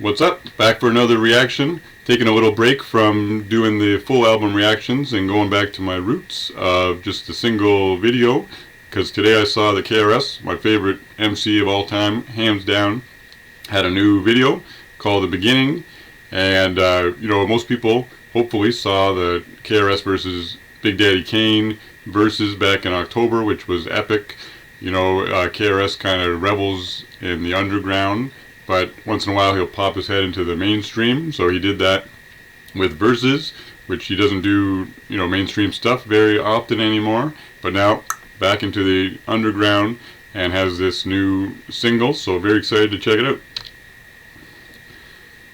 What's up? Back for another reaction. Taking a little break from doing the full album reactions and going back to my roots of just a single video, because today I saw that KRS, my favorite MC of all time, hands down, had a new video called The Beginning. And most people hopefully saw the KRS versus Big Daddy Kane Verzuz back in October, which was epic. KRS kind of revels in the underground, but once in a while he'll pop his head into the mainstream. So he did that with Verzuz, which he doesn't do, mainstream stuff very often anymore. But now back into the underground and has this new single. So very excited to check it out.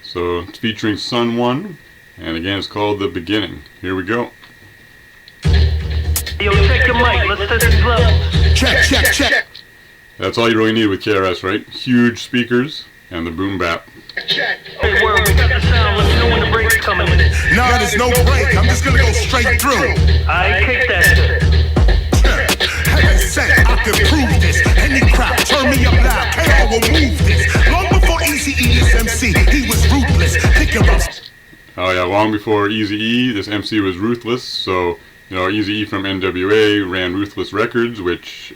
So it's featuring Sun One, and again it's called The Beginning. Here we go. Yo, check your mic. Let's test these levels. Check. That's all you really need with KRS, right? Huge speakers and the boom bap. Hey, world, we got the sound. Let me know when the break's coming in. No, there's no break. I'm just gonna go straight through. I kick that shit. Heaven sent, I can prove this. Any crap, turn me up loud. KO will move this. Long before Eazy-E is MC, he was ruthless. Think about. Oh yeah, long before Eazy-E, this MC was ruthless. So Eazy-E from NWA ran Ruthless Records, which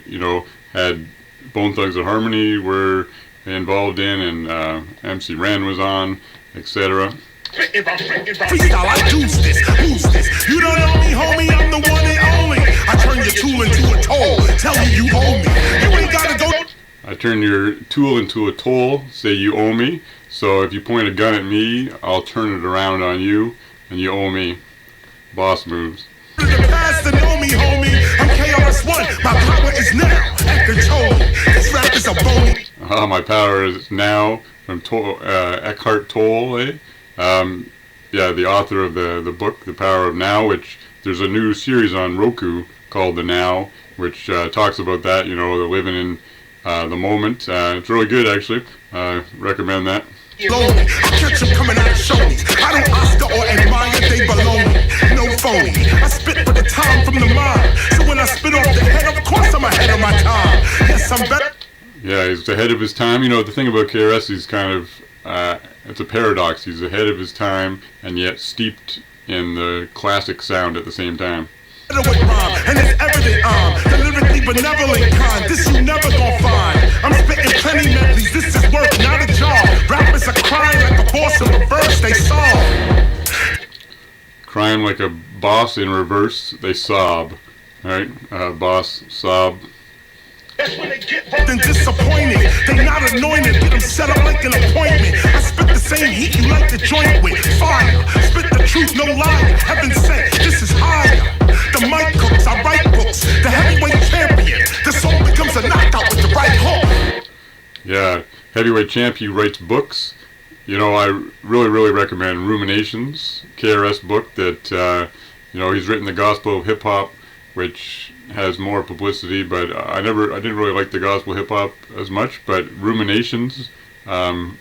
had Bone Thugs and Harmony were involved in, and MC Ren was on, etc. Freestyle, I juice this, who's this? You don't know me, homie, I'm the one and only. I turn your tool into a toll, tell you you owe me. You ain't gotta go. I turn your tool into a toll, say you owe me. So if you point a gun at me, I'll turn it around on you, and you owe me. Boss moves. The past to know me, homie. I'm KRS-ONE. My power is now at control. This rap is a bony. My power is now from Eckhart Tolle. The author of the book, The Power of Now, which there's a new series on Roku called The Now, which talks about that, the living in the moment. It's really good, actually. Recommend that. I catch them coming out of shonies. I don't Oscar or admire, they baloney. No phony. I spit for the time from the mind. So when I spit off the head, of course I'm ahead of my time. Yes, I'm better. Yeah, he's ahead of his time. The thing about KRS, he's kind of, it's a paradox. He's ahead of his time and yet steeped in the classic sound at the same time. And it's evident I'm the lyrically benevolent kind. This you never gon' find. I'm spitting plenty medleys. This is work, not a job. Rappers are crying like a boss in reverse. They sob. Crying like a boss in reverse. They sob. All right, boss, sob. That's when they get then disappointed. They not anointed. Get them set up like an appointment. I spit the same heat you like to joint with. Fire. Spit the truth, no lie. Heaven sent. This is higher. The mic cooks, I write books. The heavyweight champion. The song becomes a knockout with the right hook. Yeah, heavyweight champ, he writes books. I really recommend Ruminations, KRS book that, he's written The Gospel of Hip Hop, which has more publicity, but I didn't really like the gospel hip hop as much. But Ruminations,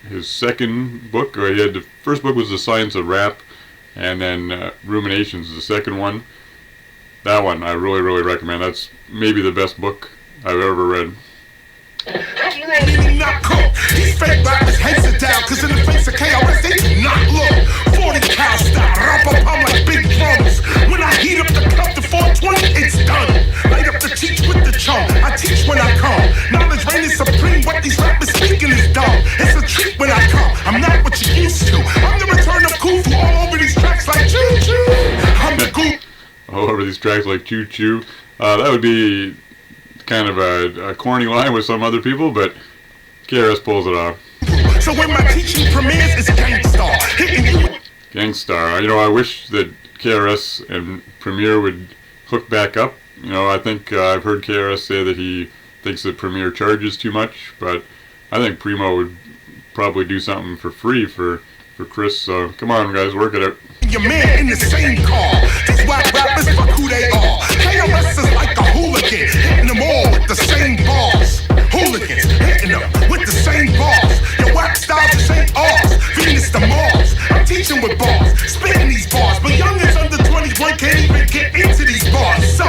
his second book, the first book was The Science of Rap, and then Ruminations, the second one. That one I really recommend. That's maybe the best book I've ever read. I'm ready not cook. These fake rappers heads are down, cause in the face of KRS they do not look. 40 cal style, rap up, I'm like big drums. When I heat up the cup to 420, it's done. Light up the teach with the chunk. I teach when I come. Knowledge reign is supreme, what these rappers speaking is dumb. It's a treat when I come. I'm not what you used to. I'm the return of Kufu all over these tracks like choo choo. I'm the goof. All over these tracks like choo choo. That would be kind of a corny line with some other people, but KRS pulls it off. So when my teaching premieres, it's Gangstar. Hitting you. Gangstar. I wish that KRS and Premier would hook back up. I think I've heard KRS say that he thinks that Premier charges too much, but I think Primo would probably do something for free for Chris. So come on, guys, work it out. Your man in the same car. These whack rappers, fuck who they are. KRS is like a hooligan, hitting them all with the same bars. Hooligans hitting them with the same bars. Your whack style just ain't ours. Venus to Mars. I'm teaching with bars, spitting these bars, but youngins under 21 can't even get into these bars. So.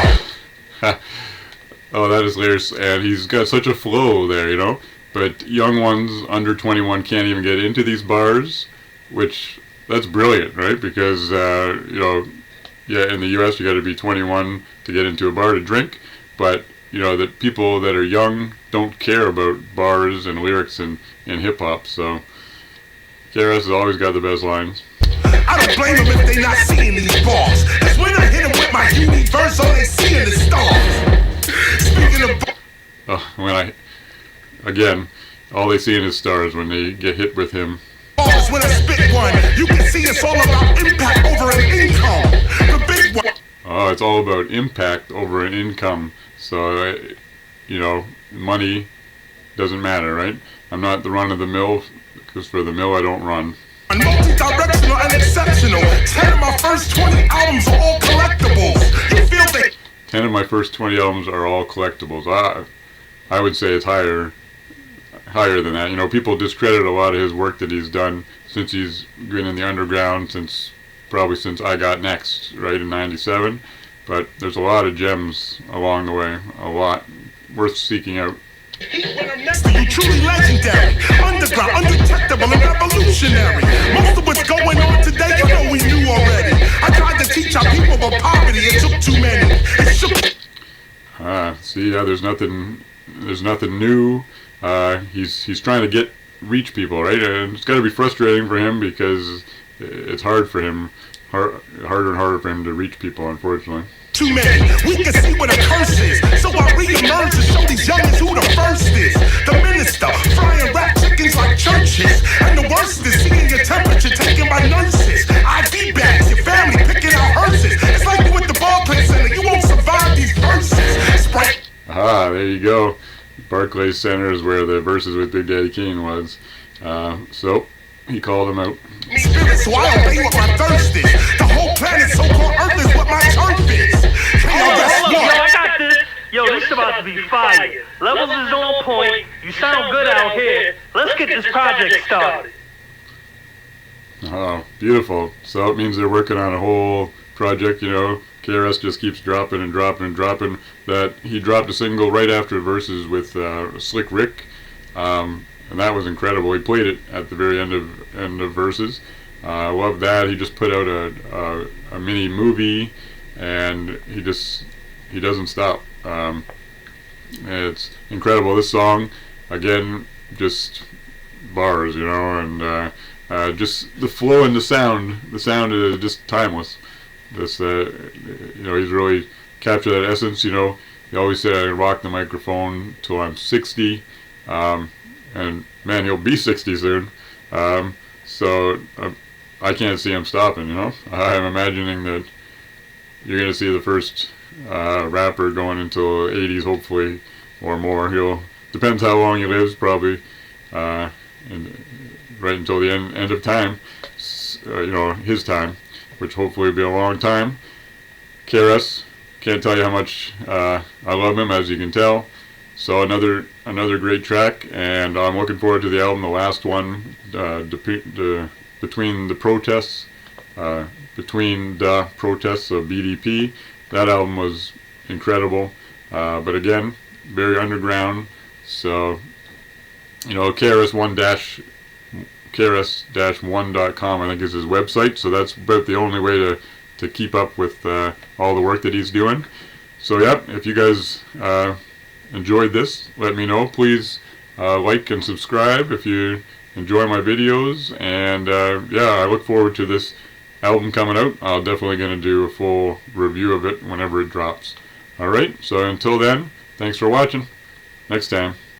Oh, that is hilarious, and he's got such a flow there, but young ones under 21 can't even get into these bars, which that's brilliant, right? Because you know, yeah, in the U.S. you got to be 21 to get into a bar to drink, but you know that people that are young don't care about bars and lyrics and hip hop. So KRS has always got the best lines. I don't blame them if they not seeing these bars. That's when I hit them with my universe, all they seeing is stars. Speaking of again, all they see is stars when they get hit with him. bars, when I spit one, you can see it's all about impact over an income. The big one. Oh, it's all about impact over an income. So, you know, money doesn't matter, right? I'm not the run of the mill, because for the mill I don't run. Multi-directional and exceptional. 10 of my first 20 albums are all collectibles. You feel the 10 of my first 20 albums are all collectibles. I would say it's higher than that. You know, people discredit a lot of his work that he's done since he's been in the underground, probably since I Got Next, right, in 97. But there's a lot of gems along the way, a lot worth seeking out. when I'm next to you, truly legendary, underground, undetectable, and revolutionary. Most of what's going on today, you know we knew already. I tried to teach our people about poverty, it took too many. It shook. See, yeah, there's nothing new. He's trying to reach people, right? And it's got to be frustrating for him because it's harder and harder for him to reach people, unfortunately. Too many, we can see what a curse is. So I re-emerge to show these youngins who the first is. The minister, frying rap chickens like churches. And the worst is seeing your temperature taken by nurses. IV bags, your family picking out hearses. It's like you at the Barclays Center, you won't survive these verses. Sprite. There you go. Barclays Center is where the Verzuz with Big Daddy Kane was. So he called him out. Spirit, so I obey what my thirst is. The whole planet, so-called Earth, is what my turf is. Hold on, I got this. Yo, this is about to be fire. Levels is on point. You sound good out here. Let's get this project started. Oh, beautiful. So it means they're working on a whole project, you know. KRS just keeps dropping and dropping and dropping. That he dropped a single right after Verzuz with Slick Rick, and that was incredible. He played it at the very end of Verzuz. I love that. He just put out a mini movie, and he doesn't stop. It's incredible. This song, again, just bars, you know, and just the flow and the sound is just timeless. This, you know, he's really captured that essence. You know, he always said I rock the microphone till I'm 60, and man, he'll be 60 soon. So I can't see him stopping. You know, I'm imagining that you're gonna see the first rapper going into the 80s, hopefully, or more. Depends how long he lives, probably, and right until the end of time. You know, his time, which hopefully will be a long time. KRS, can't tell you how much I love him, as you can tell. So another great track, and I'm looking forward to the album, the last one, between the protests of BDP. That album was incredible, but again, very underground. So, you know, KRS-ONE.com, I think, is his website. So that's about the only way to keep up with all the work that he's doing. So, yep, if you guys enjoyed this, let me know. Please like and subscribe if you enjoy my videos. And yeah, I look forward to this album coming out. I'm definitely going to do a full review of it whenever it drops. Alright, so until then, thanks for watching. Next time.